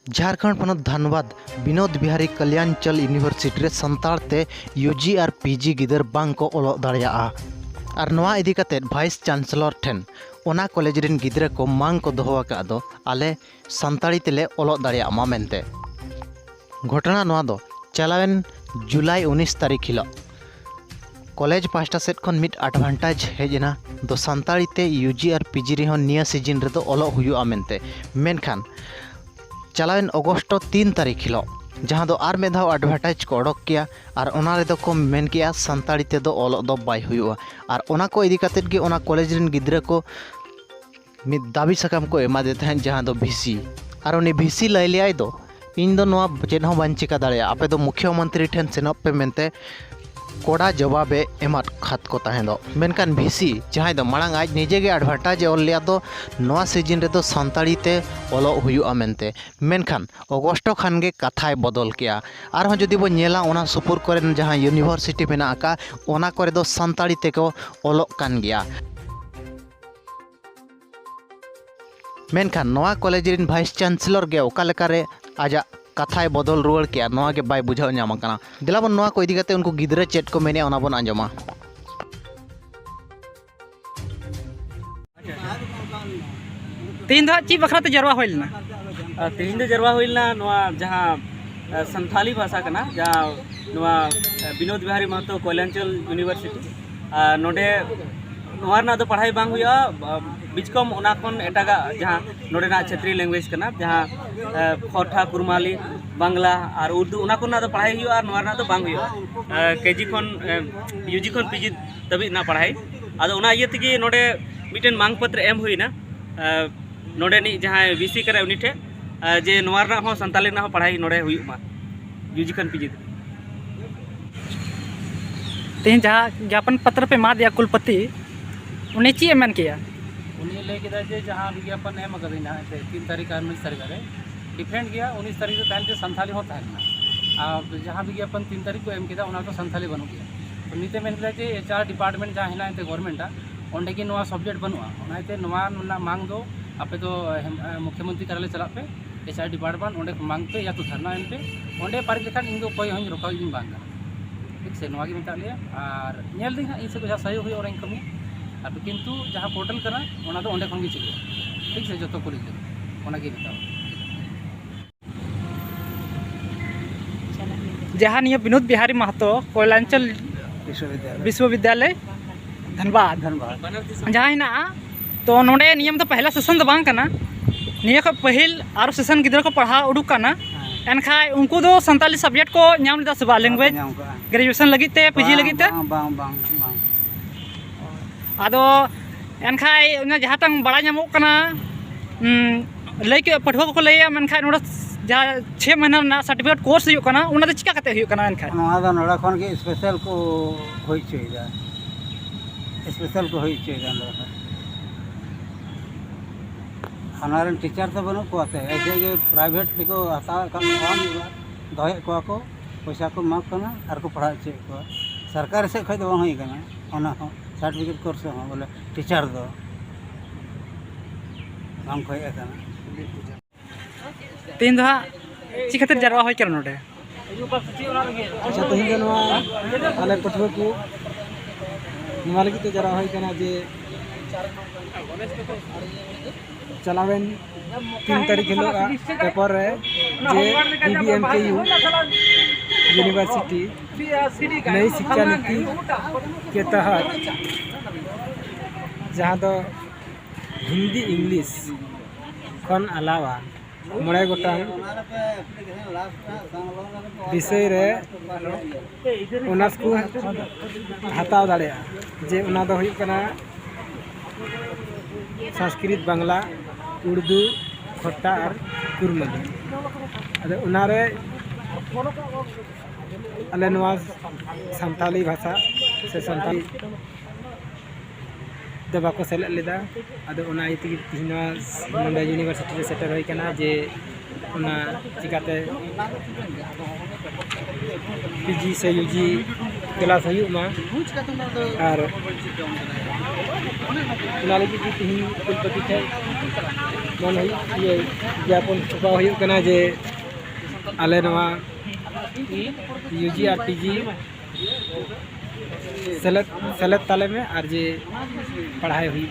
Jharkhand पनत Dhanbad Vinod Bihari कल्याणचल university रे संताड़ते UG और PG गिदर बांग को ओलो दाड़िया और नवा इदी कते वाइस चांसलर ठेन ओना कॉलेज रिन गिदरे को मांग को दोहो का दो आले संताड़ी तेले ओलो दाड़िया मा मेनते घटना नवा दो चलावेन जुलाई 19 तारीख हिलो कॉलेज पास्टा सेट खन मिट एडवांटेज हेजना दो संताड़ी ते यूजी और पीजी रे हन निया सीजन रे दो ओलो हुयुआ मेनते मेनखान चलावेन अगस्ट 3 तारीख हिलो जहाँ दो आर में धाव एडभार्टाइज को ओडक किया और ओना रे दो को मेन किया संताड़ी ते दो ओलो दो बाय हुयुआ और ओना को इदी कतेत गे ओना कॉलेज रिन गिद्रा को मिद दाबी सकाम को एमा दे तहन जहाँ दो भिसी और उनी भिसी लय लियाय दो इन दो नोआ चेद हो बान चिका दाड़िया आपे दो मुख्यमंत्री ठेन सेनप पे मेनते कोड़ा जवाबे एमात खात को तहें दो मेनकान भिसी जहाँ दो मांग आज निजे गे एडभार्टाइज ओल लिया दो नोआ सीजन रे दो संताड़ी ते ओलो हुयुआ मेनते मेनखान अगस्ट खान गे कथाय बदल किया और हो जदि बो नेला ओना सुपुर करे जहाँ यूनिवर्सिटी मेना का ओना करे दो संताड़ी ते को ओलोक कान गया मेनखान नोआ कॉलेज रिन वाइस चांसलर गे ओका लेका रे आजा कथाय बदल रुआड़ किया नोआ के बाय बुझाव नाम कना दिला बन नोआ को इदी कते उनको गिदरा चेट को मेने ओना बन आंजमा तीन दो ची बखरा ते जरवा होइलना तीन दो जरवा होइलना नोआ जहाँ संथाली भाषा कना जहाँ नोआ विनोद बिहारी महतो कल्याणचल यूनिवर्सिटी नोडे नोआ ना दो पढ़ाई बांग हुआ बिचकम ओना खन एटागा जहाँ नोडे ना क्षेत्रीय लैंग्वेज कना जहाँ खोरठा कुरमाली बांग्ला और उर्दू ओना को ना दो पढ़ाई हुआ और नोआ ना दो बांग हुआ केजी खन यूजी खन पीजी तभी ना पढ़ाई आदो ओना इये तगी नोडे मिटन मांग पत्र एम हुई ना नोडे नि जहाँ बीसी करे उनी ठे जे नोआ ना हो संताली ना हो पढ़ाई नोडे हुई मा यूजी खन पीजी तीन जहाँ ज्ञापन पत्र पे मा दिया कुलपति उन्हें ची एमन किया उन्हें ले किया जे जहाँ विज्ञापन एम कदीना 3 तारीख और 19 तारीख रे डिफरेंट गया 19 तारीख तो तहन के संथाली होता है अब जहाँ विज्ञापन 3 तारीख को एम किया उना तो संथाली बनु गया तो नीते मेन किया जे एचआर डिपार्टमेंट जहाँ हिना ते गवर्नमेंट ओंडे की नोआ सब्जेक्ट बनुआ ओनाते नोआ मांग दो आपे तो मुख्यमंत्री कार्यालय चला पे एचआर डिपार्टमेंट ओंडे मांग पे या तो धरना एम पे ओंडे पारिक लेखान इन दो कोई हई रोका इन बांग ठीक से नोआ की मेता लिया और नेल दी इन से कुछ सहयोग हुई और कमी अब किंतु जहाँ पोर्टल करना ओना तो ओंडे खन गी चिको ठीक से जतो को लिखे ओना की बताओ जहाँ निया विनोद बिहारी महतो कल्याणचल विश्वविद्यालय धनबाद जहाँ हिना तो नोडे नियम तो पहला सेशन तो बांग कना निया को पहिल और सेशन गिदरा को पढ़ा उडुक कना एनखा उनको दो संताली सब्जेक्ट को नाम लिदा सबा लैंग्वेज ग्रेजुएशन लगी ते पीजी लगी ते आदो एनखाय जहाँ तक बड़ा नामो कना लई के पढ़वा को लैया मनखाय नोडा जहाँ 6 महीना ना सर्टिफिकेट कोर्स हुई कना उना तो चिका कते हुई कना एनखाय नोड़ा खन के स्पेशल को होई चोइदा स्पेशल को होई चोइदा हमारे टीचर तो बनो को आते ऐसे के प्राइवेट को हता का दहे को पैसा को माफ करना और को पढ़ा चे को सरकार से खै दो होई कना ओना हो सर्टिफिकेट कोर्स हो बोले टीचर दो हम खोय कना तीन दो चिकते जरवा होई कर नोडे अच्छा तो हिंदे नवा आले पठवे को निमाल की जरा होई कना जे चलावेन 3 तारीख हिलो पेपर रे जे बीबीएमकेयू यूनिवर्सिटी नई शिक्षा नीति के तहत जहाँ तो हिंदी इंग्लिश खन अलावा मोड़े गोटान विषय रे ओनर्स को हताव दाड़े जे उना दो हुई कना संस्कृत बांग्ला उर्दू खोटा और कुरमाली अरे उनारे अले नवा संताली भाषा से संताली दबा को सेलेद लेदा अदो उना इति तिना नंदा यूनिवर्सिटी रे सेटर होई कना जे उना चिकाते पीजी से यूजी क्लास हुई मा और उना लगी की तिहिन कुलपति थे मन हुई ये ज्ञापन छुपा हुई कना जे आले नवा यूजी और पीजी सेलेक्ट ताले में और जे पढ़ाई हुई।